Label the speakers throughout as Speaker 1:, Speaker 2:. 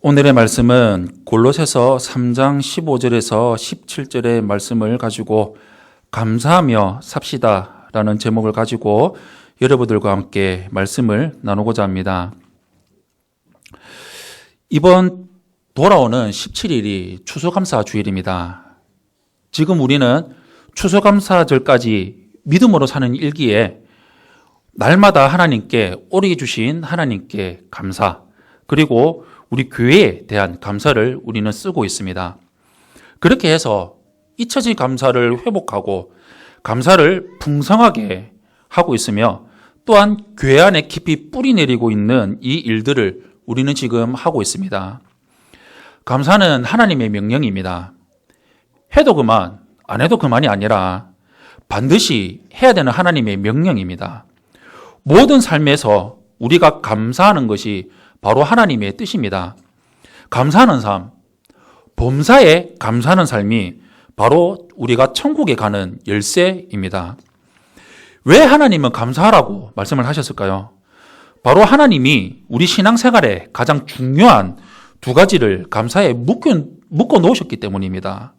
Speaker 1: 오늘의 말씀은 골로새서 3장 15절에서 17절의 말씀을 가지고 감사하며 삽시다 라는 제목을 가지고 여러분들과 함께 말씀을 나누고자 합니다. 이번 돌아오는 17일이 추수감사 주일입니다. 지금 우리는 추수감사절까지 믿음으로 사는 일기에 날마다 하나님께 오래 주신 하나님께 감사, 그리고 우리 교회에 대한 감사를 우리는 쓰고 있습니다. 그렇게 해서 잊혀진 감사를 회복하고 감사를 풍성하게 하고 있으며, 또한 교회 안에 깊이 뿌리 내리고 있는 이 일들을 우리는 지금 하고 있습니다. 감사는 하나님의 명령입니다. 해도 그만, 안 해도 그만이 아니라 반드시 해야 되는 하나님의 명령입니다. 모든 삶에서 우리가 감사하는 것이 바로 하나님의 뜻입니다. 감사하는 삶, 범사에 감사하는 삶이 바로 우리가 천국에 가는 열쇠입니다. 왜 하나님은 감사하라고 말씀을 하셨을까요? 바로 하나님이 우리 신앙생활에 가장 중요한 두 가지를 감사에 묶어 놓으셨기 때문입니다.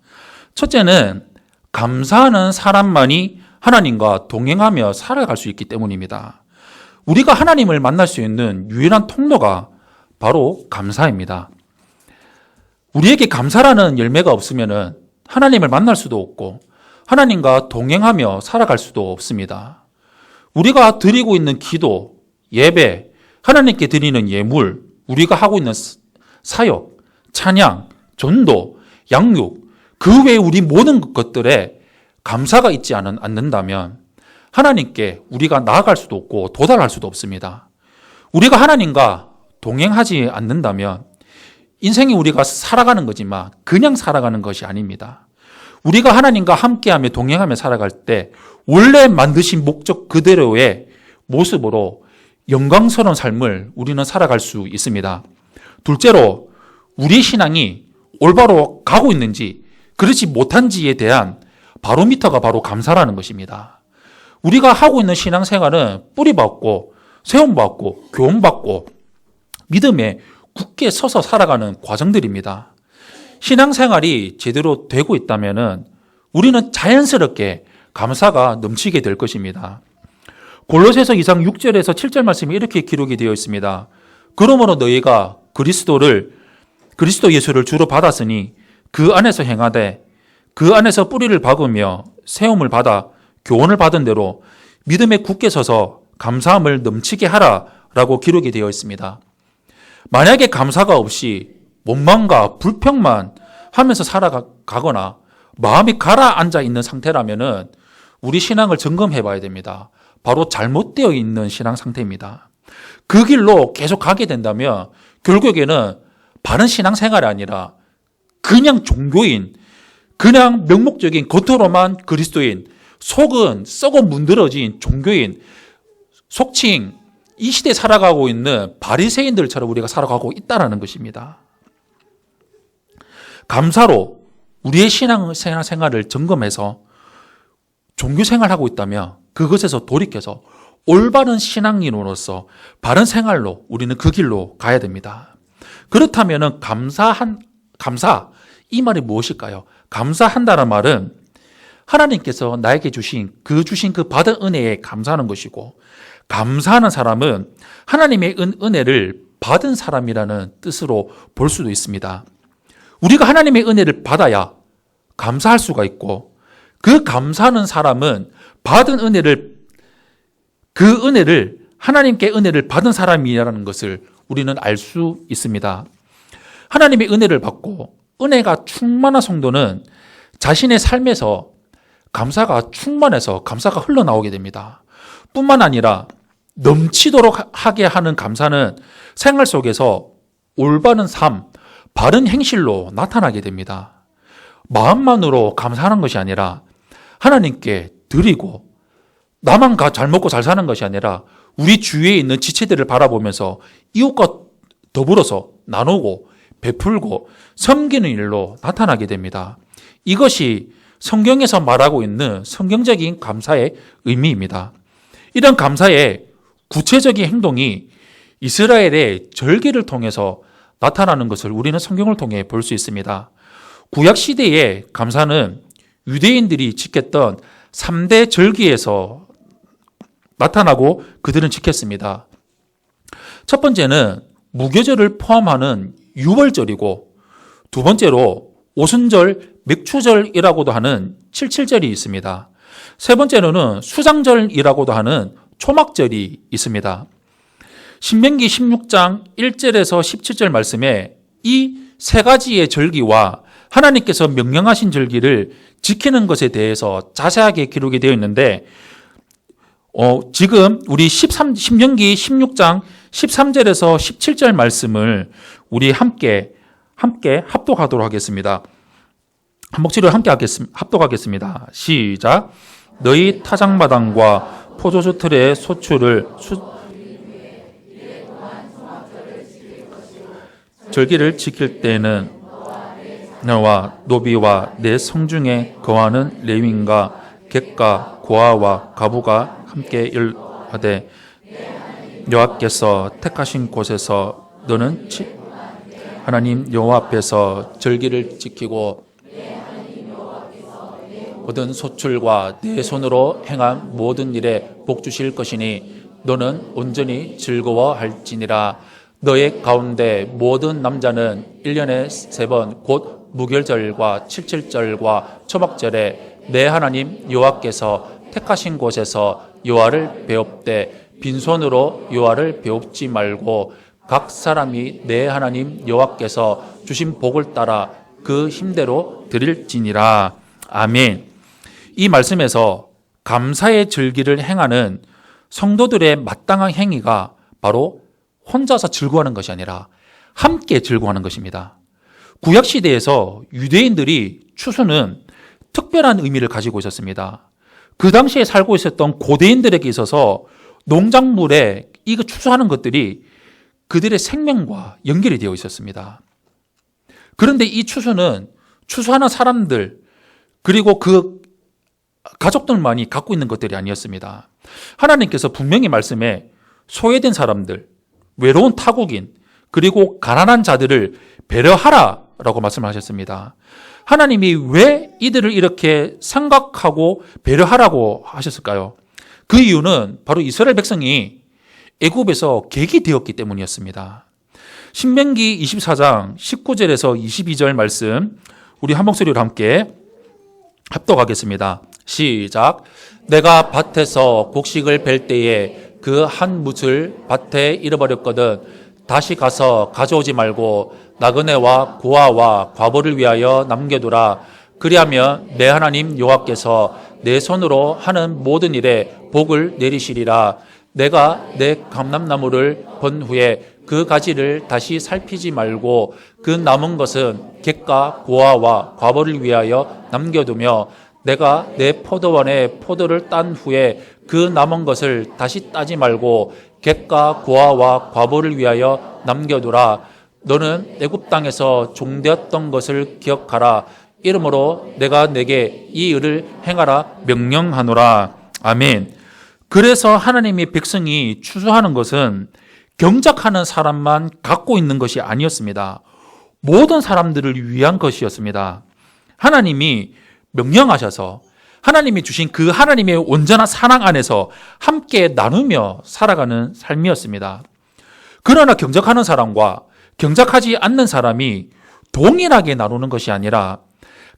Speaker 1: 첫째는 감사하는 사람만이 하나님과 동행하며 살아갈 수 있기 때문입니다. 우리가 하나님을 만날 수 있는 유일한 통로가 바로 감사입니다. 우리에게 감사라는 열매가 없으면 하나님을 만날 수도 없고 하나님과 동행하며 살아갈 수도 없습니다. 우리가 드리고 있는 기도, 예배, 하나님께 드리는 예물, 우리가 하고 있는 사역, 찬양, 전도, 양육, 그 외에 우리 모든 것들에 감사가 있지 않는다면 하나님께 우리가 나아갈 수도 없고 도달할 수도 없습니다. 우리가 하나님과 동행하지 않는다면 인생이 우리가 살아가는 거지만 그냥 살아가는 것이 아닙니다. 우리가 하나님과 함께하며 동행하며 살아갈 때 원래 만드신 목적 그대로의 모습으로 영광스러운 삶을 우리는 살아갈 수 있습니다. 둘째로, 우리 신앙이 올바로 가고 있는지 그렇지 못한지에 대한 바로미터가 바로 감사라는 것입니다. 우리가 하고 있는 신앙생활은 뿌리받고 세움받고 교훈받고 믿음에 굳게 서서 살아가는 과정들입니다. 신앙생활이 제대로 되고 있다면 우리는 자연스럽게 감사가 넘치게 될 것입니다. 골로새서 2장 6절에서 7절 말씀이 이렇게 기록이 되어 있습니다. 그러므로 너희가 그리스도 예수를 주로 받았으니 그 안에서 행하되 그 안에서 뿌리를 박으며 세움을 받아 교훈을 받은 대로 믿음에 굳게 서서 감사함을 넘치게 하라라고 기록이 되어 있습니다. 만약에 감사가 없이 원망과 불평만 하면서 살아가거나 마음이 가라앉아 있는 상태라면 우리 신앙을 점검해 봐야 됩니다. 바로 잘못되어 있는 신앙 상태입니다. 그 길로 계속 가게 된다면 결국에는 바른 신앙생활이 아니라 그냥 종교인, 그냥 명목적인 겉으로만 그리스도인, 속은 썩어 문드러진 종교인, 속칭 이 시대에 살아가고 있는 바리새인들처럼 우리가 살아가고 있다는 것입니다. 감사로 우리의 신앙생활을 점검해서 종교생활하고 있다면 그것에서 돌이켜서 올바른 신앙인으로서 바른 생활로 우리는 그 길로 가야 됩니다. 그렇다면 감사, 이 말이 무엇일까요? 감사한다는 말은 하나님께서 나에게 주신 그 받은 은혜에 감사하는 것이고, 감사하는 사람은 하나님의 은혜를 받은 사람이라는 뜻으로 볼 수도 있습니다. 우리가 하나님의 은혜를 받아야 감사할 수가 있고, 그 감사하는 사람은 받은 은혜를, 그 은혜를, 하나님께 은혜를 받은 사람이라는 것을 우리는 알 수 있습니다. 하나님의 은혜를 받고 은혜가 충만한 성도는 자신의 삶에서 감사가 충만해서 감사가 흘러나오게 됩니다. 뿐만 아니라 넘치도록 하게 하는 감사는 생활 속에서 올바른 삶, 바른 행실로 나타나게 됩니다. 마음만으로 감사하는 것이 아니라 하나님께 드리고, 나만 잘 먹고 잘 사는 것이 아니라 우리 주위에 있는 지체들을 바라보면서 이웃과 더불어서 나누고 베풀고 섬기는 일로 나타나게 됩니다. 이것이 성경에서 말하고 있는 성경적인 감사의 의미입니다. 이런 감사의 구체적인 행동이 이스라엘의 절기를 통해서 나타나는 것을 우리는 성경을 통해 볼 수 있습니다. 구약 시대의 감사는 유대인들이 지켰던 3대 절기에서 나타나고 그들은 지켰습니다. 첫 번째는 무교절을 포함하는 유월절이고, 두 번째로 오순절, 맥추절이라고도 하는 칠칠절이 있습니다. 세 번째로는 수장절이라고도 하는 초막절이 있습니다. 신명기 16장 1절에서 17절 말씀에 이 세 가지의 절기와 하나님께서 명령하신 절기를 지키는 것에 대해서 자세하게 기록이 되어 있는데, 지금 우리 신명기 16장 13절에서 17절 말씀을 우리 함께 합독하도록 하겠습니다. 한 목소리로 함께 합독하겠습니다. 시작. 너희 타작마당과 포도주 틀의 소출을 절기를 지킬 때는 너와 노비와 내 성중에 거하는 레위인과 객과 고아와 과부가 함께 일하되 여호와께서 택하신 곳에서 너는 하나님 여호와 앞에서 절기를 지키고 모든 소출과 내 손으로 행한 모든 일에 복 주실 것이니 너는 온전히 즐거워할지니라. 너의 가운데 모든 남자는 1년에 3번 곧 무교절과 칠칠절과 초막절에 내 하나님 여호와께서 택하신 곳에서 여호와를 배웁되 빈손으로 여호와를 배웁지 말고 각 사람이 내 하나님 여호와께서 주신 복을 따라 그 힘대로 드릴지니라. 아멘. 이 말씀에서 감사의 절기를 행하는 성도들의 마땅한 행위가 바로 혼자서 즐거워하는 것이 아니라 함께 즐거워하는 것입니다. 구약시대에서 유대인들이 추수는 특별한 의미를 가지고 있었습니다. 그 당시에 살고 있었던 고대인들에게 있어서 농작물에 이거 추수하는 것들이 그들의 생명과 연결이 되어 있었습니다. 그런데 이 추수는 추수하는 사람들 그리고 그 가족들만이 갖고 있는 것들이 아니었습니다. 하나님께서 분명히 말씀에 소외된 사람들, 외로운 타국인, 그리고 가난한 자들을 배려하라라고 말씀하셨습니다. 하나님이 왜 이들을 이렇게 생각하고 배려하라고 하셨을까요? 그 이유는 바로 이스라엘 백성이 애굽에서 객이 되었기 때문이었습니다. 신명기 24장 19절에서 22절 말씀 우리 한 목소리로 함께 합독하겠습니다. 시작. 내가 밭에서 곡식을 벨 때에 그 한 뭇을 밭에 잃어버렸거든 다시 가서 가져오지 말고 나그네와 고아와 과부를 위하여 남겨두라. 그리하면 내 하나님 여호와께서 내 손으로 하는 모든 일에 복을 내리시리라. 내가 내 감람나무를 번 후에 그 가지를 다시 살피지 말고 그 남은 것은 객과 고아와 과부를 위하여 남겨두며 내가 내 포도원에 포도를 딴 후에 그 남은 것을 다시 따지 말고 객과 고아와 과부를 위하여 남겨두라. 너는 애굽 땅에서 종되었던 것을 기억하라. 이러므로 내가 내게 이 일을 행하라 명령하노라. 아멘. 그래서 하나님의 백성이 추수하는 것은 경작하는 사람만 갖고 있는 것이 아니었습니다. 모든 사람들을 위한 것이었습니다. 하나님이 명령하셔서 하나님이 주신 그 하나님의 온전한 사랑 안에서 함께 나누며 살아가는 삶이었습니다. 그러나 경작하는 사람과 경작하지 않는 사람이 동일하게 나누는 것이 아니라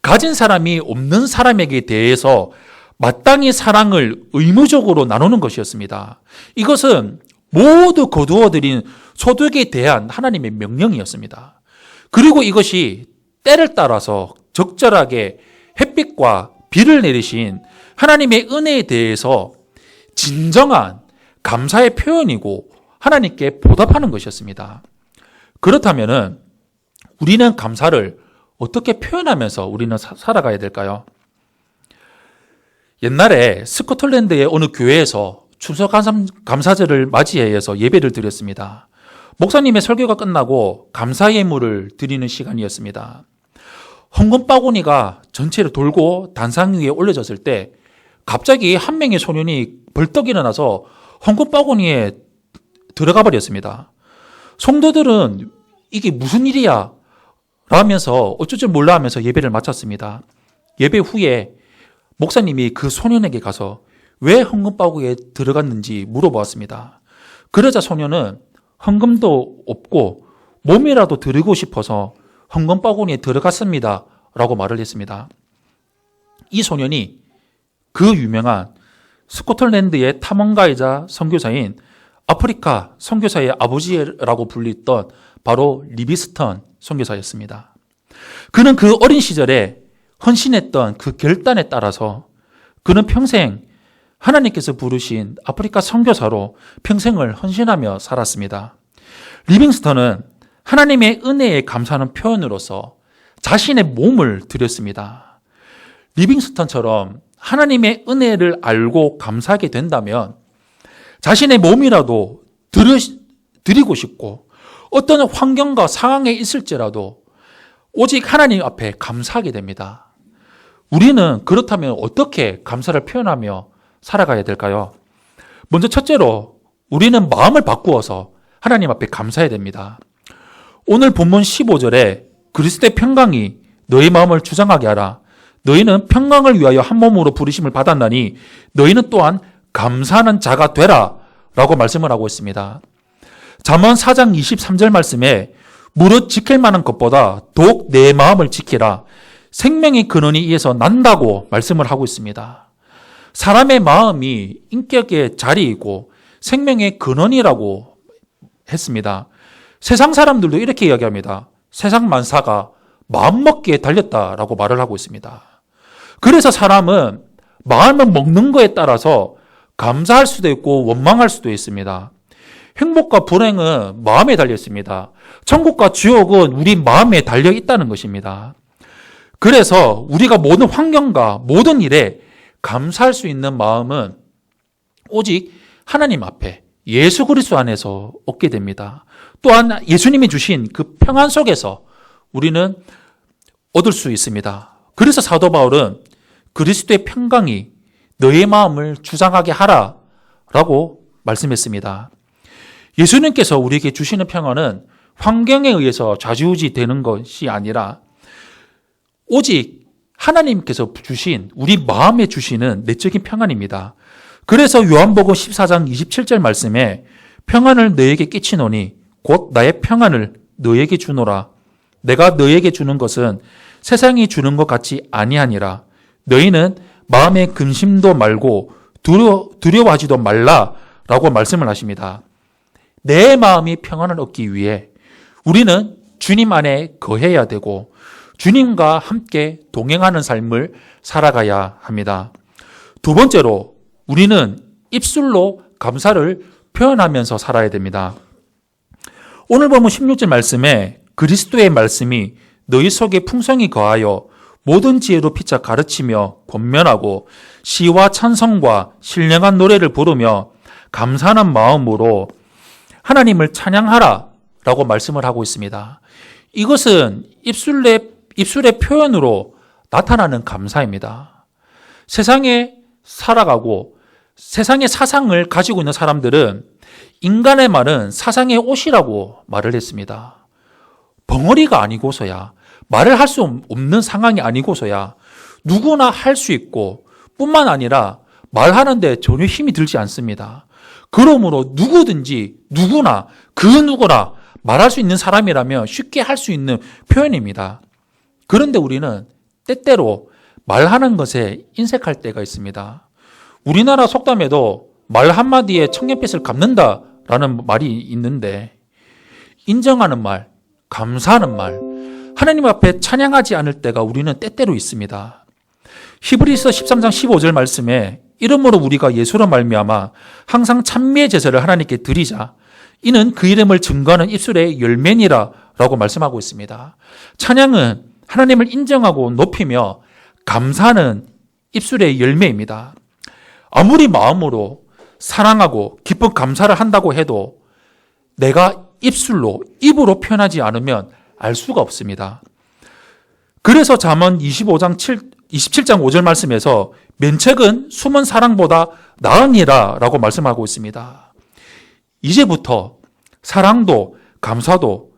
Speaker 1: 가진 사람이 없는 사람에게 대해서 마땅히 사랑을 의무적으로 나누는 것이었습니다. 이것은 모두 거두어들인 소득에 대한 하나님의 명령이었습니다. 그리고 이것이 때를 따라서 적절하게 햇빛과 비를 내리신 하나님의 은혜에 대해서 진정한 감사의 표현이고 하나님께 보답하는 것이었습니다. 그렇다면 우리는 감사를 어떻게 표현하면서 우리는 살아가야 될까요? 옛날에 스코틀랜드의 어느 교회에서 추수감사절을 맞이해서 예배를 드렸습니다. 목사님의 설교가 끝나고 감사 예물을 드리는 시간이었습니다. 헌금 바구니가 전체를 돌고 단상 위에 올려졌을 때 갑자기 한 명의 소년이 벌떡 일어나서 헌금 바구니에 들어가 버렸습니다. 성도들은 이게 무슨 일이야? 라면서 어쩔 줄 몰라 하면서 예배를 마쳤습니다. 예배 후에 목사님이 그 소년에게 가서 왜 헌금바구니에 들어갔는지 물어보았습니다. 그러자 소년은 헌금도 없고 몸이라도 드리고 싶어서 헌금바구니에 들어갔습니다. 라고 말을 했습니다. 이 소년이 그 유명한 스코틀랜드의 탐험가이자 선교사인 아프리카 선교사의 아버지라고 불리던 바로 리비스턴 선교사였습니다. 그는 그 어린 시절에 헌신했던 그 결단에 따라서 그는 평생 하나님께서 부르신 아프리카 선교사로 평생을 헌신하며 살았습니다. 리빙스턴은 하나님의 은혜에 감사하는 표현으로서 자신의 몸을 드렸습니다. 리빙스턴처럼 하나님의 은혜를 알고 감사하게 된다면 자신의 몸이라도 드리고 싶고 어떤 환경과 상황에 있을지라도 오직 하나님 앞에 감사하게 됩니다. 우리는 그렇다면 어떻게 감사를 표현하며 살아가야 될까요? 먼저 첫째로 우리는 마음을 바꾸어서 하나님 앞에 감사해야 됩니다. 오늘 본문 15절에 그리스도의 평강이 너희 마음을 주장하게 하라. 너희는 평강을 위하여 한 몸으로 부르심을 받았나니 너희는 또한 감사하는 자가 되라 라고 말씀을 하고 있습니다. 잠언 4장 23절 말씀에 무릇 지킬 만한 것보다 더욱 내 마음을 지키라. 생명의 근원이 이에서 난다고 말씀을 하고 있습니다. 사람의 마음이 인격의 자리이고 생명의 근원이라고 했습니다. 세상 사람들도 이렇게 이야기합니다. 세상 만사가 마음먹기에 달렸다라고 말을 하고 있습니다. 그래서 사람은 마음을 먹는 거에 따라서 감사할 수도 있고 원망할 수도 있습니다. 행복과 불행은 마음에 달려 있습니다. 천국과 지옥은 우리 마음에 달려 있다는 것입니다. 그래서 우리가 모든 환경과 모든 일에 감사할 수 있는 마음은 오직 하나님 앞에 예수 그리스도 안에서 얻게 됩니다. 또한 예수님이 주신 그 평안 속에서 우리는 얻을 수 있습니다. 그래서 사도 바울은 그리스도의 평강이 너의 마음을 주장하게 하라 라고 말씀했습니다. 예수님께서 우리에게 주시는 평안은 환경에 의해서 좌지우지 되는 것이 아니라 오직 하나님께서 주신 우리 마음에 주시는 내적인 평안입니다. 그래서 요한복음 14장 27절 말씀에 평안을 너에게 끼치노니 곧 나의 평안을 너에게 주노라. 내가 너에게 주는 것은 세상이 주는 것 같이 아니하니라. 너희는 마음에 근심도 말고 두려워하지도 말라라고 말씀을 하십니다. 내 마음이 평안을 얻기 위해 우리는 주님 안에 거해야 되고 주님과 함께 동행하는 삶을 살아가야 합니다. 두 번째로 우리는 입술로 감사를 표현하면서 살아야 됩니다. 오늘 보면 16절 말씀에 그리스도의 말씀이 너희 속에 풍성히 거하여 모든 지혜로 피차 가르치며 권면하고 시와 찬송과 신령한 노래를 부르며 감사하는 마음으로 하나님을 찬양하라 라고 말씀을 하고 있습니다. 이것은 입술의 표현으로 나타나는 감사입니다. 세상에 살아가고 세상의 사상을 가지고 있는 사람들은 인간의 말은 사상의 옷이라고 말을 했습니다. 벙어리가 아니고서야 말을 할 수 없는 상황이 아니고서야 누구나 할 수 있고 뿐만 아니라 말하는데 전혀 힘이 들지 않습니다. 그러므로 누구든지 누구나 그 누구나 말할 수 있는 사람이라면 쉽게 할 수 있는 표현입니다. 그런데 우리는 때때로 말하는 것에 인색할 때가 있습니다. 우리나라 속담에도 말 한마디에 청년빛을 갚는다라는 말이 있는데 인정하는 말, 감사하는 말, 하나님 앞에 찬양하지 않을 때가 우리는 때때로 있습니다. 히브리서 13장 15절 말씀에 이러므로 우리가 예수로 말미암아 항상 찬미의 제사를 하나님께 드리자. 이는 그 이름을 증거하는 입술의 열매니라 라고 말씀하고 있습니다. 찬양은 하나님을 인정하고 높이며 감사하는 입술의 열매입니다. 아무리 마음으로 사랑하고 기쁜 감사를 한다고 해도 내가 입으로 표현하지 않으면 알 수가 없습니다. 그래서 잠언 27장 5절 말씀에서 면책은 숨은 사랑보다 나으니라 라고 말씀하고 있습니다. 이제부터 사랑도 감사도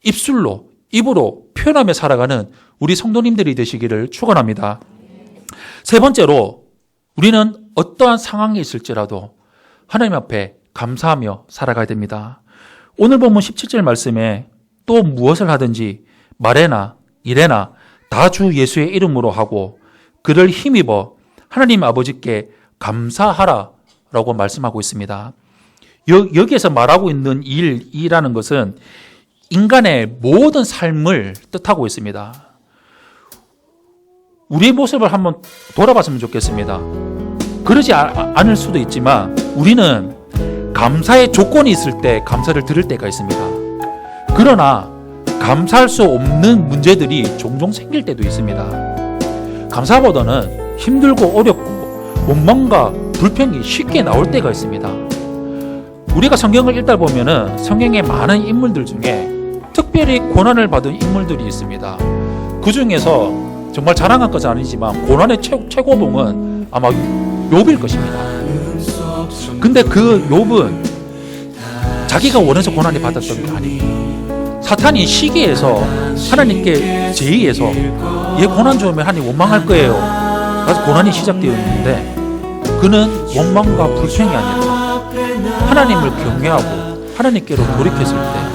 Speaker 1: 입으로 표현하며 살아가는 우리 성도님들이 되시기를 축원합니다. 세 번째로 우리는 어떠한 상황에 있을지라도 하나님 앞에 감사하며 살아가야 됩니다. 오늘 본문 17절 말씀에 또 무엇을 하든지 말에나 일에나 다 주 예수의 이름으로 하고 그를 힘입어 하나님 아버지께 감사하라 라고 말씀하고 있습니다. 여기에서 말하고 있는 일이라는 것은 인간의 모든 삶을 뜻하고 있습니다. 우리의 모습을 한번 돌아봤으면 좋겠습니다. 그러지 않을 수도 있지만 우리는 감사의 조건이 있을 때 감사를 드릴 때가 있습니다. 그러나 감사할 수 없는 문제들이 종종 생길 때도 있습니다. 감사보다는 힘들고 어렵고 원망과 불평이 쉽게 나올 때가 있습니다. 우리가 성경을 읽다 보면은 성경의 많은 인물들 중에 특별히 고난을 받은 인물들이 있습니다. 그 중에서 정말 자랑할 것은 아니지만 고난의 최고봉은 아마 욥일 것입니다. 근데 그 욥은 자기가 원해서 고난을 받았던 게 아닙니다. 사탄이 시기에서 하나님께 제의해서 얘 고난 주면 하나님 원망할 거예요. 그래서 고난이 시작되었는데 그는 원망과 불평이 아니라 하나님을 경외하고 하나님께로 돌이켰을 때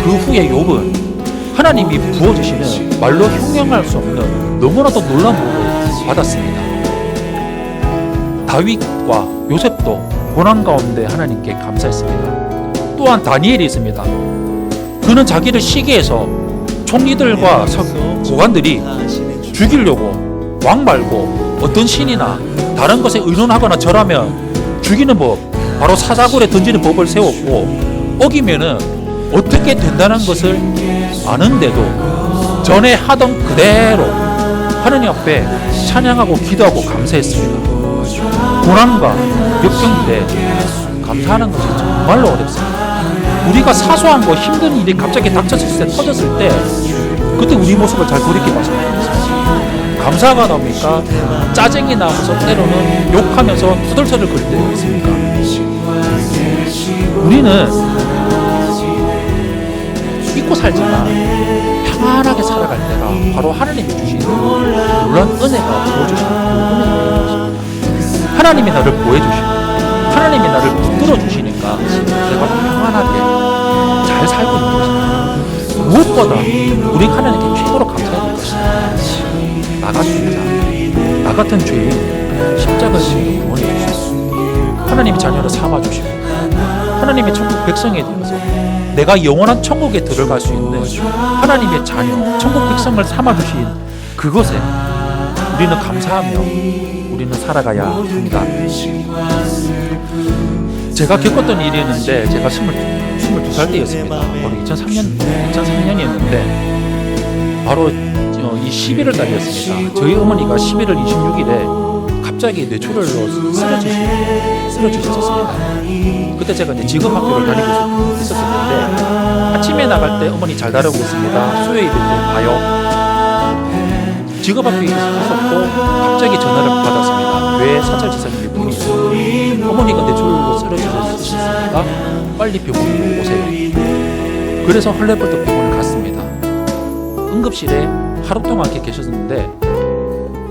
Speaker 1: 그 후에 욥은 하나님이 부어주시는 말로 형용할 수 없는 너무나도 놀라운 복을 받았습니다. 다윗과 요셉도 고난 가운데 하나님께 감사했습니다. 또한 다니엘이 있습니다. 그는 자기를 시기해서 총리들과 고관들이 죽이려고 왕 말고 어떤 신이나 다른 것에 의논하거나 절하면 죽이는 법, 바로 사자굴에 던지는 법을 세웠고 어기면은 어떻게 된다는 것을 아는데도 전에 하던 그대로 하나님 앞에 찬양하고 기도하고 감사했습니다. 고난과 역경 때 감사하는 것이 정말로 어렵습니다. 우리가 사소한 거 힘든 일이 갑자기 닥쳤을 때 터졌을 때 그때 우리 모습을 잘 돌이켜봤으면 좋겠습니다. 감사가 나옵니까? 짜증이 나면서 때로는 욕하면서 투덜투덜 거릴 때가 있습니까? 우리는 잊고 살지만 평안하게 살아갈 때가 바로 하나님이 주시는 놀라운 은혜가 부어주시는 은혜가 있습니다. 하나님이 나를 보호해주시고 하나님이 나를 붙들어 주시니까 내가 평안하게 잘 살고 있는 것입니다. 무엇보다 우리 하나님께 최고로 감사해야 될 것입니다. 나 같은 자, 나 같은 죄인 십자가에 지는 구원해 주시고 하나님의 자녀를 삼아주시고 하나님의 천국 백성에 대해서 내가 영원한 천국에 들어갈 수 있는 하나님의 자녀, 천국 백성을 삼아주신 그것에 우리는 감사하며 우리는 살아가야 합니다. 제가 겪었던 일이었는데 제가 22살 때였습니다. 바로 2003년이었는데 바로 이 11월 달이었습니다. 저희 어머니가 11월 26일에 갑자기 뇌출혈로 쓰러지셨습니다. 그때 제가 이제 직업학교를 다니고 있었을 텐데 아침에 나갈 때 어머니 잘 다루고 있습니다. 수요일에 또 봐요. 직업학교에 있었고 갑자기 전화를 받았습니다. 뇌 사찰 지사님이 분이 어머니가 뇌출혈로 쓰러지셨으니까 빨리 병원으로 오세요. 그래서 헐레벌떡 병원을 갔습니다. 응급실에 하루 동안 이렇게 계셨는데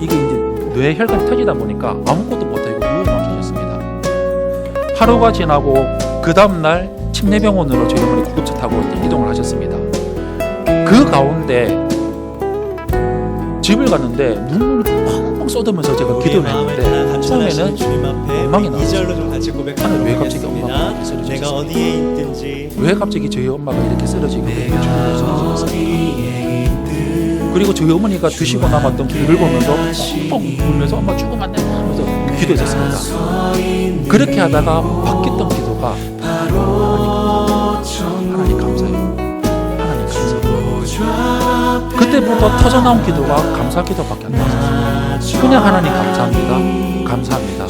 Speaker 1: 이게 이제 뇌 혈관이 터지다 보니까 아무것도 못하고 누워만 계셨습니다. 하루가 지나고 그 다음날 침례병원으로 저희 어머니 구급차 타고 이동을 하셨습니다. 그 가운데 집을 갔는데 눈물을 펑펑 쏟으면서 제가 기도를 했는데 처음에는 원망이 나왔어요. 나는 왜 갑자기 엄마가 이렇게 쓰러지셨을까? 왜 갑자기 저희 엄마가 이렇게 쓰러지고 뇌출혈로 쓰러지셨을까? 그리고 저희 어머니가 드시고 남았던 귤을 보면서 펑펑 울면서 엄마 죽으면 안 된다 하면서 기도했었습니다. 그렇게 하다가 바뀌었던 기도가 하나님 감사해요. 하나님 감사해요. 그때부터 터져나온 기도가 감사 기도밖에 안 나왔어요. 그냥 하나님 감사합니다. 감사합니다.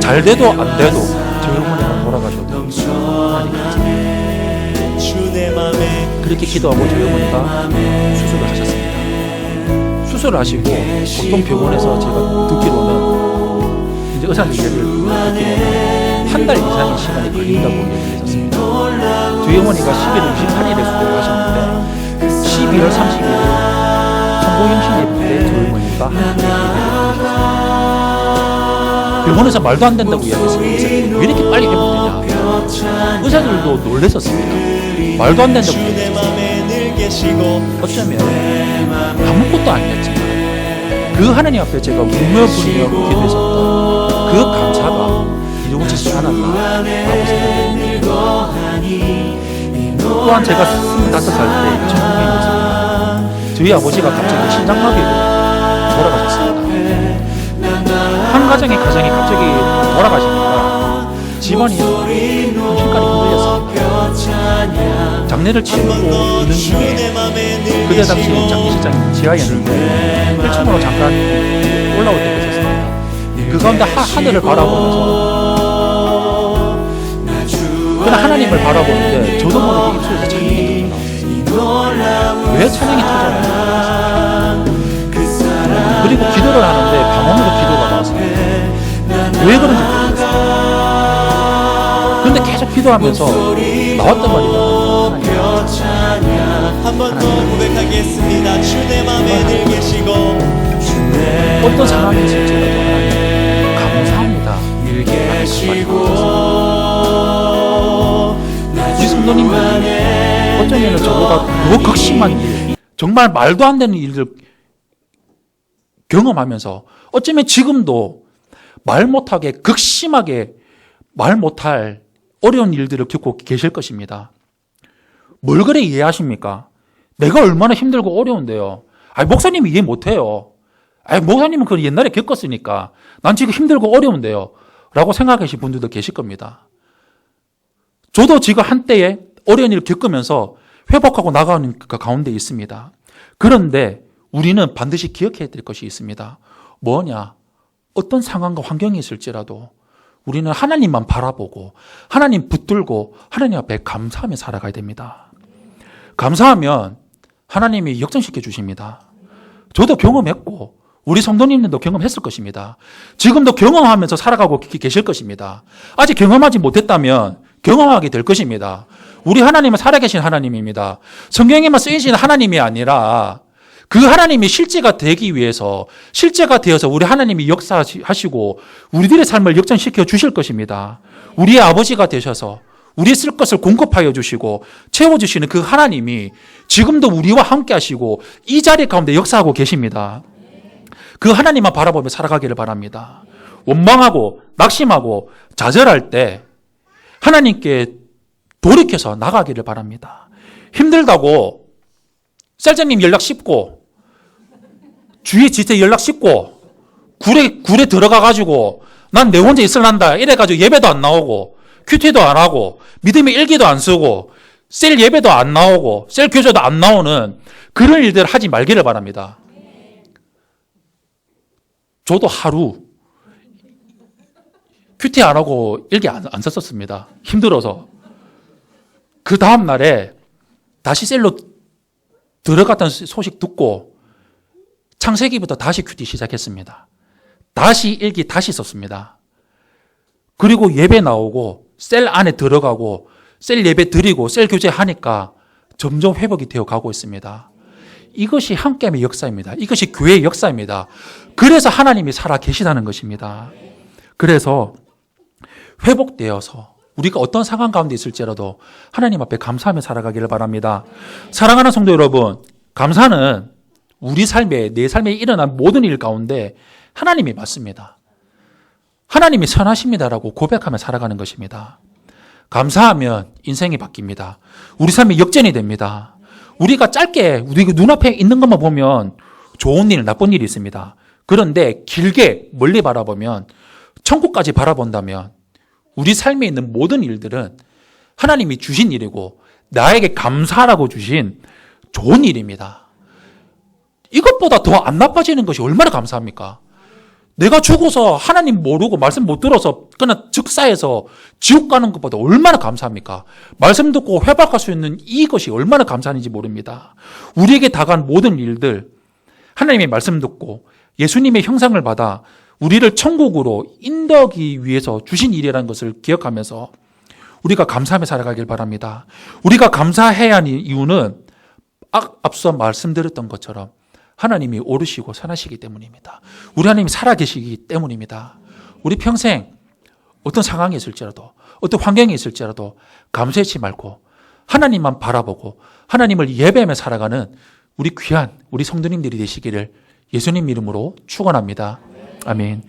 Speaker 1: 잘 돼도 안 돼도 저희 어머니가 돌아가셔도 하나님 감사합니다. 그렇게 기도하고 저희 어머니가 수술을 하셨습니다. 수술을 하시고 보통 병원에서 제가 듣기로는 이제 의사들 얘기를 듣기로는 한 달 이상의 시간이 걸린다고 얘기했었습니다. 저희 어머니가 11월 28일에 수술을 하셨는데 12월 30일에 성공영신 예배 때 저희 어머니가 한국에 예배를 병원에서 말도 안 된다고 이야기했습니다. 왜 이렇게 빨리 회복되냐. 의사들도 놀랬었습니다. 말도 안 된다고 이야기했습니다. 어쩌면 아무것도 아니었지만 그 하나님 앞에 제가 울며 불며 기도했었던 그 감사가 이루어지지 않았나라고 생각합니다. 또한 제가 25살 때 전국에 저희 아버지가 갑자기 심장마비로 돌아가셨습니다. 한 가정이 갑자기 돌아가시니까 집안이 한순간에 흔들렸습니다. 장례를 치르고 있는 중에 그때 당시 장례식장이 지하였는데 1층으로 잠깐 올라올 때가 있었습니다. 그 가운데 하늘을 바라보면서 그냥 하나님을 바라보는데 저도 모르게 입술에서 찬양이 터져나왔어요. 왜 찬양이 터져나왔어요? 그리고 기도를 하는데 방언으로 기도가 나왔습니다. 왜 그런지 모르겠어요. 그런데 계속 기도하면서 나왔단 말이에요.
Speaker 2: 한번 더 고백하겠습니다. 주 내 맘에 늘 계시고
Speaker 1: 어떤 상황이 있을지라도 하나님 감사합니다. 우리 성도님들 어쩌면 저보다 더 극심한 일, 정말 말도 안 되는 일들 경험하면서 어쩌면 지금도 말 못하게 극심하게 말 못할 어려운 일들을 겪고 계실 것입니다. 뭘 그래 이해하십니까? 내가 얼마나 힘들고 어려운데요. 목사님이 이해 못해요. 목사님은 그건 옛날에 겪었으니까 난 지금 힘들고 어려운데요. 라고 생각하시는 분들도 계실 겁니다. 저도 지금 한때에 어려운 일을 겪으면서 회복하고 나가는 그 가운데 있습니다. 그런데 우리는 반드시 기억해야 될 것이 있습니다. 뭐냐? 어떤 상황과 환경이 있을지라도 우리는 하나님만 바라보고 하나님 붙들고 하나님 앞에 감사하며 살아가야 됩니다. 감사하면 하나님이 역전시켜 주십니다. 저도 경험했고 우리 성도님들도 경험했을 것입니다. 지금도 경험하면서 살아가고 계실 것입니다. 아직 경험하지 못했다면 경험하게 될 것입니다. 우리 하나님은 살아계신 하나님입니다. 성경에만 쓰이신 하나님이 아니라 그 하나님이 실제가 되기 위해서 실제가 되어서 우리 하나님이 역사하시고 우리들의 삶을 역전시켜 주실 것입니다. 우리의 아버지가 되셔서 우리의 쓸 것을 공급하여 주시고 채워주시는 그 하나님이 지금도 우리와 함께 하시고 이 자리 가운데 역사하고 계십니다. 그 하나님만 바라보며 살아가기를 바랍니다. 원망하고 낙심하고 좌절할 때 하나님께 돌이켜서 나가기를 바랍니다. 힘들다고 쌀장님 연락 씹고 주위에 지체 연락 씹고 굴에 들어가가지고 난 내 혼자 있을란다 이래가지고 예배도 안 나오고 큐티도 안 하고 믿음의 일기도 안 쓰고 셀 예배도 안 나오고 셀 교제도 안 나오는 그런 일들을 하지 말기를 바랍니다. 저도 하루 큐티 안 하고 일기 안 썼었습니다. 힘들어서. 그 다음 날에 다시 셀로 들어갔다는 소식 듣고 창세기부터 다시 큐티 시작했습니다. 다시 일기 다시 썼습니다. 그리고 예배 나오고 셀 안에 들어가고 셀 예배 드리고 셀 교제하니까 점점 회복이 되어 가고 있습니다. 이것이 함께함의 역사입니다. 이것이 교회의 역사입니다. 그래서 하나님이 살아 계시다는 것입니다. 그래서 회복되어서 우리가 어떤 상황 가운데 있을지라도 하나님 앞에 감사하며 살아가기를 바랍니다. 사랑하는 성도 여러분, 감사는 우리 삶에, 내 삶에 일어난 모든 일 가운데 하나님이 맞습니다. 하나님이 선하십니다라고 고백하며 살아가는 것입니다. 감사하면 인생이 바뀝니다. 우리 삶이 역전이 됩니다. 우리가 짧게 우리 눈앞에 있는 것만 보면 좋은 일, 나쁜 일이 있습니다. 그런데 길게 멀리 바라보면 천국까지 바라본다면 우리 삶에 있는 모든 일들은 하나님이 주신 일이고 나에게 감사라고 주신 좋은 일입니다. 이것보다 더 안 나빠지는 것이 얼마나 감사합니까? 내가 죽어서 하나님 모르고 말씀 못 들어서 그냥 즉사해서 지옥 가는 것보다 얼마나 감사합니까? 말씀 듣고 회복할 수 있는 이것이 얼마나 감사한지 모릅니다. 우리에게 다가간 모든 일들, 하나님의 말씀 듣고 예수님의 형상을 받아 우리를 천국으로 인도하기 위해서 주신 일이라는 것을 기억하면서 우리가 감사하며 살아가길 바랍니다. 우리가 감사해야 하는 이유는 앞서 말씀드렸던 것처럼 하나님이 오르시고 선하시기 때문입니다. 우리 하나님이 살아계시기 때문입니다. 우리 평생 어떤 상황이 있을지라도 어떤 환경이 있을지라도 감사하지 말고 하나님만 바라보고 하나님을 예배하며 살아가는 우리 귀한 우리 성도님들이 되시기를 예수님 이름으로 축원합니다. 아멘.